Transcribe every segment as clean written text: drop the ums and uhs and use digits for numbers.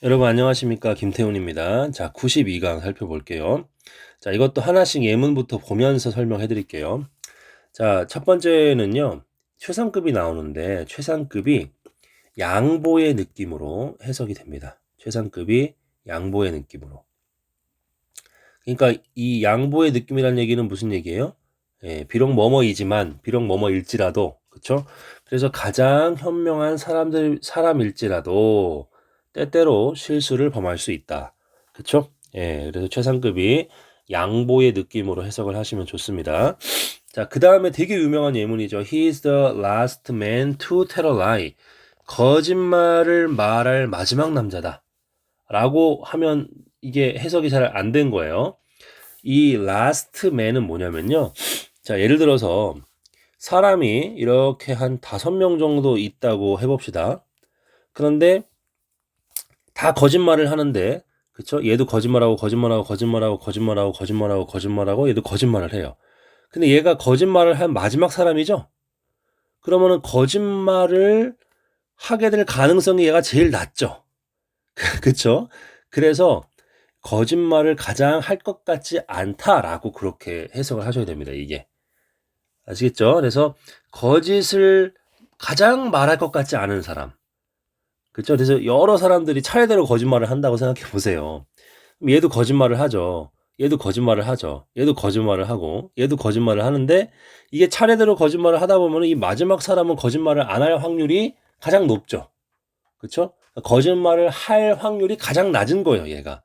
여러분 안녕하십니까? 김태훈입니다. 자, 92강 살펴볼게요. 자, 이것도 하나씩 예문부터 보면서 설명해 드릴게요. 자, 첫 번째는요. 최상급이 나오는데 최상급이 양보의 느낌으로 해석이 됩니다. 최상급이 양보의 느낌으로. 그러니까 이 양보의 느낌이라는 얘기는 무슨 얘기예요? 예, 비록 뭐뭐이지만 비록 뭐뭐일지라도 그쵸? 그래서 가장 현명한 사람일지라도 때때로 실수를 범할 수 있다. 그쵸? 예, 그래서 최상급이 양보의 느낌으로 해석을 하시면 좋습니다. 자, 그 다음에 되게 유명한 예문이죠. He is the last man to tell a lie. 거짓말을 말할 마지막 남자다. 라고 하면 이게 해석이 잘 안 된 거예요. 이 last man은 뭐냐면요. 자, 예를 들어서 사람이 이렇게 한 5명 정도 있다고 해봅시다. 그런데 다 거짓말을 하는데, 그쵸? 얘도 거짓말하고 거짓말하고 거짓말하고 거짓말하고 거짓말하고 거짓말하고 얘도 거짓말을 해요. 근데 얘가 거짓말을 한 마지막 사람이죠? 그러면은 거짓말을 하게 될 가능성이 얘가 제일 낮죠? 그쵸? 그래서 거짓말을 가장 할 것 같지 않다라고 그렇게 해석을 하셔야 됩니다, 이게. 아시겠죠? 그래서 거짓을 가장 말할 것 같지 않은 사람. 그쵸? 그래서 여러 사람들이 차례대로 거짓말을 한다고 생각해 보세요. 그럼 얘도 거짓말을 하죠. 얘도 거짓말을 하죠. 얘도 거짓말을 하고, 얘도 거짓말을 하는데, 이게 차례대로 거짓말을 하다 보면 이 마지막 사람은 거짓말을 안 할 확률이 가장 높죠. 그쵸? 거짓말을 할 확률이 가장 낮은 거예요, 얘가.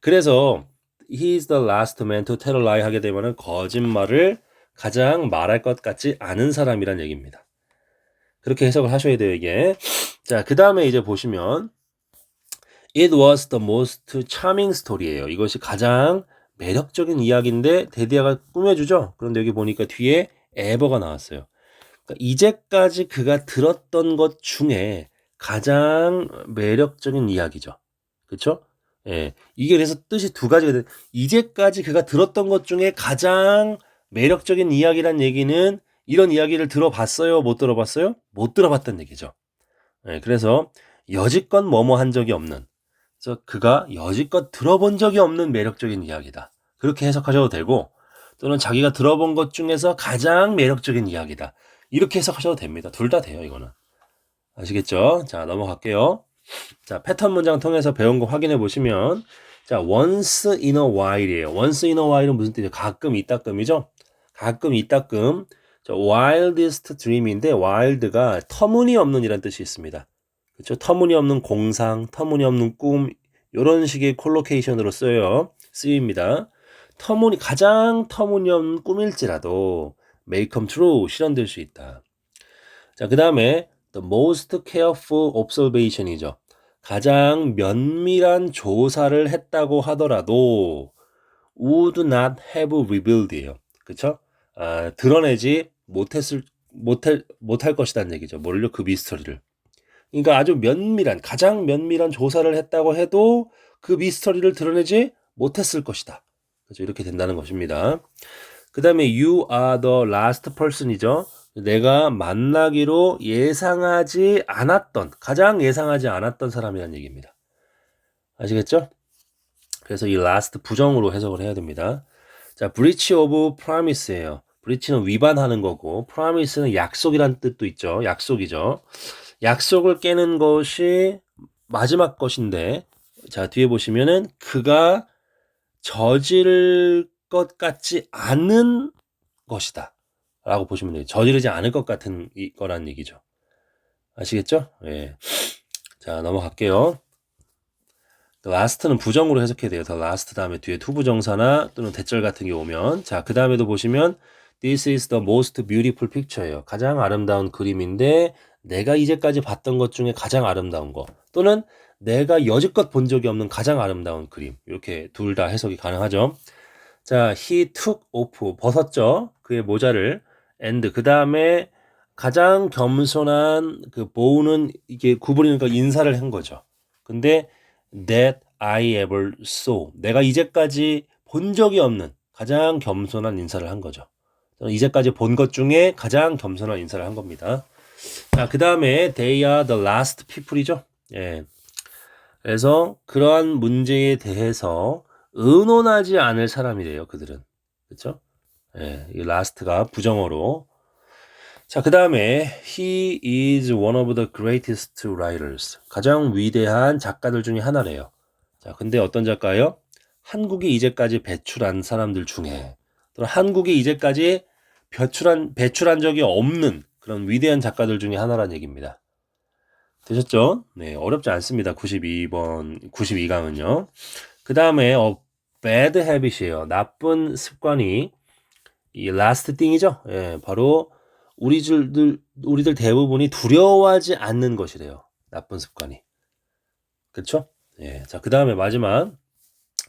그래서 he's the last man to tell a lie 하게 되면은 거짓말을 가장 말할 것 같지 않은 사람이란 얘기입니다. 그렇게 해석을 하셔야 돼요, 이게. 자, 그 다음에 이제 보시면 it was the most charming story예요. 이것이 가장 매력적인 이야기인데 데디아가 꾸며주죠. 그런데 여기 보니까 뒤에 ever가 나왔어요. 그러니까 이제까지 그가 들었던 것 중에 가장 매력적인 이야기죠. 그쵸? 예. 이게 그래서 뜻이 두 가지가 돼. 이제까지 그가 들었던 것 중에 가장 매력적인 이야기란 얘기는 이런 이야기를 들어봤어요? 못 들어봤어요? 못 들어봤다는 얘기죠. 예. 그래서 여지껏 뭐뭐 한 적이 없는. 그래서 그가 여지껏 들어본 적이 없는 매력적인 이야기다. 그렇게 해석하셔도 되고 또는 자기가 들어본 것 중에서 가장 매력적인 이야기다. 이렇게 해석하셔도 됩니다. 둘 다 돼요, 이거는. 아시겠죠? 자, 넘어갈게요. 자, 패턴 문장 통해서 배운 거 확인해 보시면 자, once in a while이에요. once in a while은 무슨 뜻이에요? 가끔 이따끔이죠? 가끔 이따끔. 자, wildest dream인데 wild가 터무니없는 이란 뜻이 있습니다. 그렇죠? 터무니없는 공상, 터무니없는 꿈 이런 식의 콜로케이션으로 쓰입니다. 가장 터무니없는 꿈일지라도 may come true 실현될 수 있다. 자, 그 다음에 the most careful observation이죠. 가장 면밀한 조사를 했다고 하더라도 would not have revealed예요. 그쵸? 아, 드러내지 못할 것이라는 얘기죠. 뭘요? 그 미스터리를. 그러니까 아주 가장 면밀한 조사를 했다고 해도 그 미스터리를 드러내지 못했을 것이다. 그죠? 이렇게 된다는 것입니다. 그 다음에 you are the last person이죠. 내가 만나기로 가장 예상하지 않았던 사람이라는 얘기입니다. 아시겠죠? 그래서 이 last 부정으로 해석을 해야 됩니다. 자, breach of promise예요. breach는 위반하는 거고, promise는 약속이란 뜻도 있죠. 약속이죠. 약속을 깨는 것이 마지막 것인데, 자, 뒤에 보시면은 그가 저지를 것 같지 않은 것이다. 라고 보시면 돼요. 저지르지 않을 것 같은 거란 얘기죠. 아시겠죠? 예. 자, 넘어갈게요. The last는 부정으로 해석해야 돼요. The last 다음에 뒤에 투부정사나 또는 대절 같은 게 오면. 자, 그 다음에도 보시면 This is the most beautiful picture예요. 가장 아름다운 그림인데 내가 이제까지 봤던 것 중에 가장 아름다운 거. 또는 내가 여지껏 본 적이 없는 가장 아름다운 그림. 이렇게 둘 다 해석이 가능하죠. 자, he took off 벗었죠. 그의 모자를. and 그 다음에 가장 겸손한 그 보우는 이게 구부리니까 인사를 한 거죠. 근데 that I ever saw 내가 이제까지 본 적이 없는 가장 겸손한 인사를 한 거죠. 이제까지 본 것 중에 가장 겸손한 인사를 한 겁니다. 자, 그 다음에 they are the last people이죠. 예. 그래서 그러한 문제에 대해서 의논하지 않을 사람이래요, 그들은. 그렇죠? 예, 이 last가 부정어로. 자, 그다음에 he is one of the greatest writers. 가장 위대한 작가들 중에 하나래요. 자, 근데 어떤 작가예요? 한국이 이제까지 배출한 사람들 중에 또는 한국이 이제까지 배출한 적이 없는 그런 위대한 작가들 중에 하나란 얘기입니다. 되셨죠? 네, 어렵지 않습니다. 92강은요. 그 다음에 bad habit이에요. 나쁜 습관이 이 last thing이죠. 예, 바로 우리들 대부분이 두려워하지 않는 것이래요. 나쁜 습관이. 그렇죠? 예, 자, 그 다음에 마지막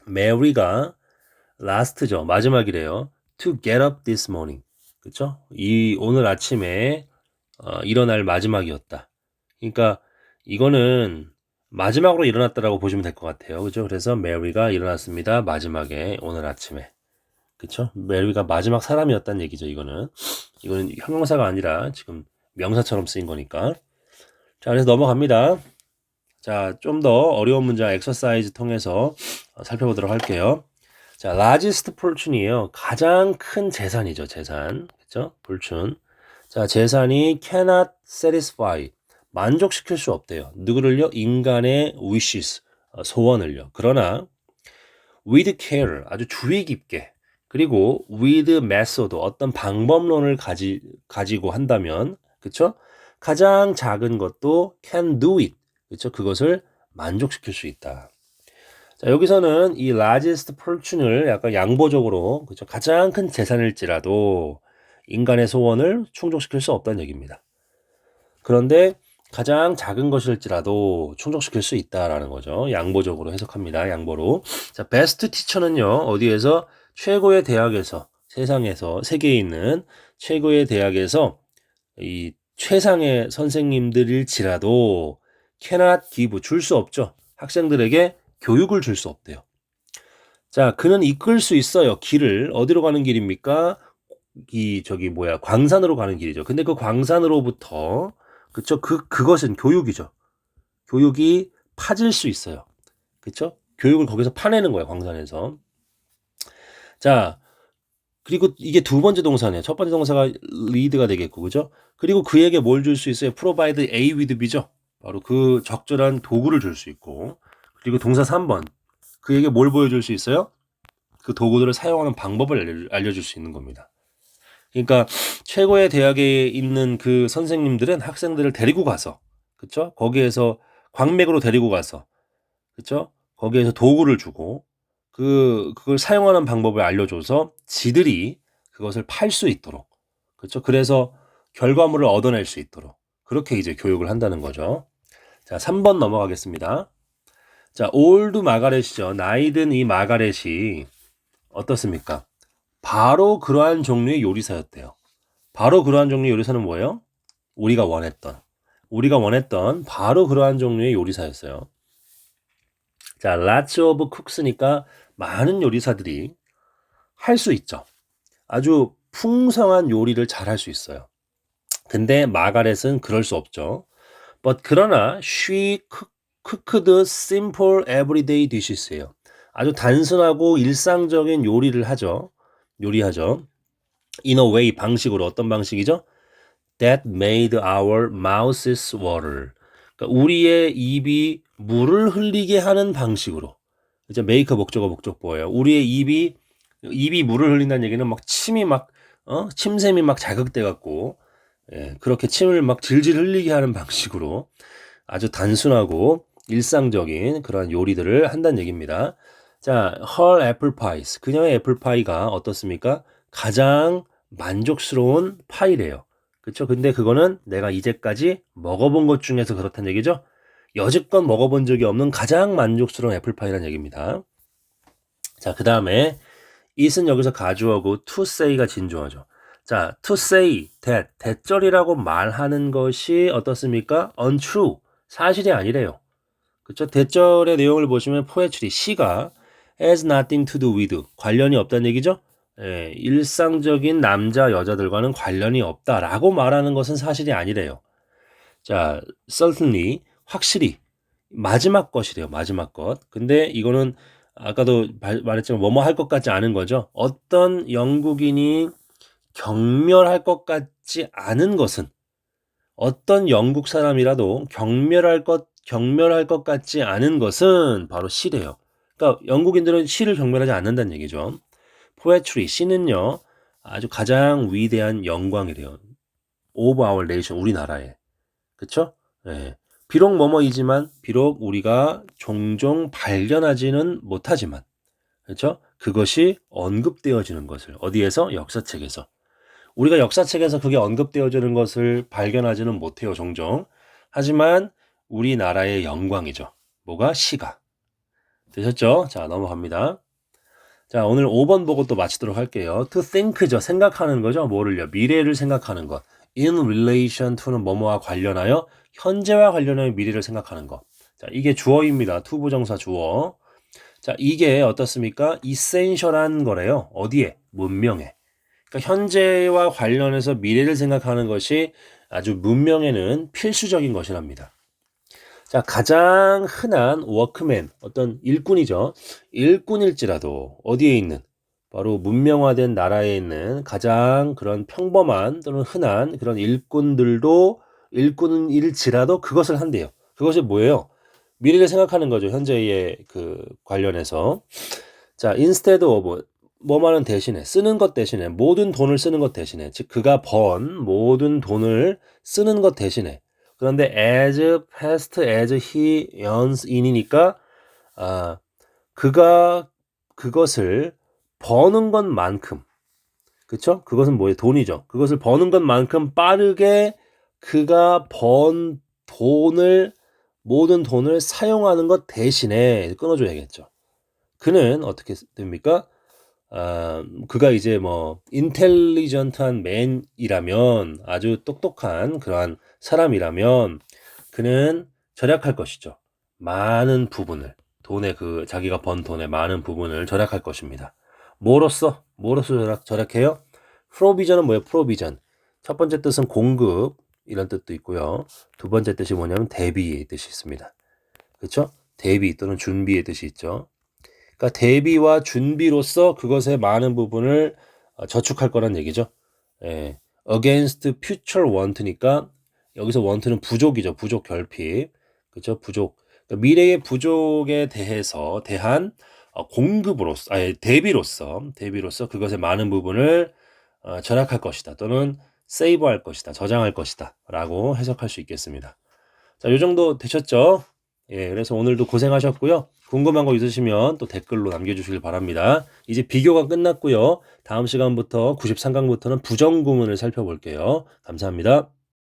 Mary가 last죠. 마지막이래요. To get up this morning. 그렇죠? 이 오늘 아침에 일어날 마지막이었다. 그러니까 이거는 마지막으로 일어났다라고 보시면 될 것 같아요. 그죠? 그래서 메리가 일어났습니다. 마지막에 오늘 아침에. 그쵸? 메리가 마지막 사람이었다는 얘기죠. 이거는 형용사가 아니라 지금 명사처럼 쓰인 거니까. 자, 그래서 넘어갑니다. 자, 좀 더 어려운 문장 엑서사이즈 통해서 살펴보도록 할게요. 자, largest fortune이에요. 가장 큰 재산이죠. 재산. 그쵸? fortune. 자, 재산이 cannot satisfy. 만족시킬 수 없대요. 누구를요? 인간의 wishes, 소원을요. 그러나 with care, 아주 주의 깊게, 그리고 with method, 어떤 방법론을 가지고 한다면, 그쵸? 가장 작은 것도 can do it, 그쵸? 그것을 만족시킬 수 있다. 자, 여기서는 이 largest fortune을 약간 양보적으로, 그쵸? 가장 큰 재산일지라도 인간의 소원을 충족시킬 수 없다는 얘기입니다. 그런데 가장 작은 것일지라도 충족시킬 수 있다라는 거죠. 양보적으로 해석합니다. 양보로. 자, 베스트 티처는요. 어디에서? 최고의 대학에서, 세상에서, 세계에 있는 최고의 대학에서 이 최상의 선생님들일지라도 cannot give, 줄 수 없죠. 학생들에게 교육을 줄 수 없대요. 자, 그는 이끌 수 있어요. 길을. 어디로 가는 길입니까? 광산으로 가는 길이죠. 근데 그 광산으로부터, 그쵸? 그것은 교육이죠. 교육이 파질 수 있어요. 그쵸? 교육을 거기서 파내는 거예요, 광산에서. 자, 그리고 이게 두 번째 동사네요. 첫 번째 동사가 lead가 되겠고, 그죠? 그리고 그에게 뭘 줄 수 있어요? provide A with B죠. 바로 그 적절한 도구를 줄 수 있고, 그리고 동사 3번. 그에게 뭘 보여줄 수 있어요? 그 도구들을 사용하는 방법을 알려줄 수 있는 겁니다. 그러니까 최고의 대학에 있는 그 선생님들은 학생들을 데리고 가서, 그쵸? 거기에서 광맥으로 데리고 가서, 그쵸? 거기에서 도구를 주고 그걸 사용하는 방법을 알려줘서 지들이 그것을 팔 수 있도록, 그쵸? 그래서 결과물을 얻어낼 수 있도록 그렇게 이제 교육을 한다는 거죠. 자, 3번 넘어가겠습니다. 자, 올드 마가렛이죠. 나이 든 이 마가렛이 어떻습니까? 바로 그러한 종류의 요리사였대요. 바로 그러한 종류의 요리사는 뭐예요? 우리가 원했던 바로 그러한 종류의 요리사였어요. 자, lots of cooks니까 많은 요리사들이 할 수 있죠. 아주 풍성한 요리를 잘 할 수 있어요. 근데 마가렛은 그럴 수 없죠. 그러나 she cooked simple everyday dishes예요. 아주 단순하고 일상적인 요리하죠. In a way, 방식으로. 어떤 방식이죠? That made our mouths water. 그러니까 우리의 입이 물을 흘리게 하는 방식으로. 이제 make 목적어 목적보예요. 우리의 입이 물을 흘린다는 얘기는 막 침샘이 막 자극돼 갖고, 예, 그렇게 침을 막 질질 흘리게 하는 방식으로 아주 단순하고 일상적인 그런 요리들을 한다는 얘기입니다. 자, her apple pies. 그녀의 애플파이가 어떻습니까? 가장 만족스러운 파이래요. 그쵸? 근데 그거는 내가 이제까지 먹어본 것 중에서 그렇다는 얘기죠? 여지껏 먹어본 적이 없는 가장 만족스러운 애플파이라는 얘기입니다. 자, 그 다음에 it은 여기서 가주어고 to say가 진주어죠. 자, to say that, 대절이라고 말하는 것이 어떻습니까? untrue, 사실이 아니래요. 그쵸? 대절의 내용을 보시면 poetry, 시가 has nothing to do with, 관련이 없다는 얘기죠? 예, 일상적인 남자, 여자들과는 관련이 없다라고 말하는 것은 사실이 아니래요. 자, certainly, 확실히, 마지막 것이래요. 마지막 것. 근데 이거는 아까도 말했지만 뭐뭐 할 것 같지 않은 거죠. 어떤 영국인이 경멸할 것 같지 않은 것은 어떤 영국 사람이라도 경멸할 것 같지 않은 것은 바로 시래요. 그러니까 영국인들은 시를 경멸하지 않는다는 얘기죠. poetry, 시는요, 아주 가장 위대한 영광이래요. of our nation, 우리나라에. 그쵸? 예. 비록 뭐뭐이지만, 비록 우리가 종종 발견하지는 못하지만, 그렇죠? 그것이 언급되어지는 것을 어디에서? 역사책에서. 우리가 역사책에서 그게 언급되어지는 것을 발견하지는 못해요, 종종. 하지만 우리나라의 영광이죠. 뭐가? 시가. 되셨죠? 자, 넘어갑니다. 자, 오늘 5번 보고 또 마치도록 할게요. To think죠. 생각하는 거죠. 뭐를요? 미래를 생각하는 것. In relation to는 뭐뭐와 관련하여, 현재와 관련하여 미래를 생각하는 것. 자, 이게 주어입니다. to 부정사 주어. 자, 이게 어떻습니까? essential한 거래요. 어디에? 문명에. 그러니까 현재와 관련해서 미래를 생각하는 것이 아주 문명에는 필수적인 것이랍니다. 자, 가장 흔한 워크맨, 어떤 일꾼이죠. 일꾼일지라도 어디에 있는, 바로 문명화된 나라에 있는 가장 그런 평범한 또는 흔한 그런 일꾼일지라도 그것을 한대요. 그것이 뭐예요? 미래를 생각하는 거죠. 현재의 그 관련해서. 자, instead of 뭐만은 대신에, 쓰는 것 대신에, 모든 돈을 쓰는 것 대신에, 즉 그가 번 모든 돈을 쓰는 것 대신에. 그런데 as fast as he earns in이니까 그가 그것을 버는 것만큼, 그쵸? 그것은 뭐예요? 돈이죠. 그것을 버는 것만큼 빠르게 그가 번 돈을, 모든 돈을 사용하는 것 대신에 끊어줘야겠죠. 그는 어떻게 됩니까? 그가 이제 뭐 인텔리전트한 맨이라면, 아주 똑똑한 그러한 사람이라면 그는 절약할 것이죠. 많은 부분을, 돈의 그 자기가 번 돈의 많은 부분을 절약할 것입니다. 뭐로써 절약해요? 프로비전은 뭐예요? 프로비전. 첫 번째 뜻은 공급, 이런 뜻도 있고요. 두 번째 뜻이 뭐냐면 대비의 뜻이 있습니다. 그렇죠? 대비 또는 준비의 뜻이 있죠. 그러니까 대비와 준비로서 그것의 많은 부분을 저축할 거란 얘기죠. 예. against future want니까 여기서 want는 부족이죠. 부족 결핍. 그렇죠? 부족. 그러니까 미래의 부족에 대한 공급으로서, 대비로서 그것의 많은 부분을 절약할 것이다. 또는 세이브할 것이다. 저장할 것이다. 라고 해석할 수 있겠습니다. 자, 요 정도 되셨죠? 예, 그래서 오늘도 고생하셨고요. 궁금한 거 있으시면 또 댓글로 남겨주시길 바랍니다. 이제 비교가 끝났고요. 다음 시간부터 93강부터는 부정구문을 살펴볼게요. 감사합니다.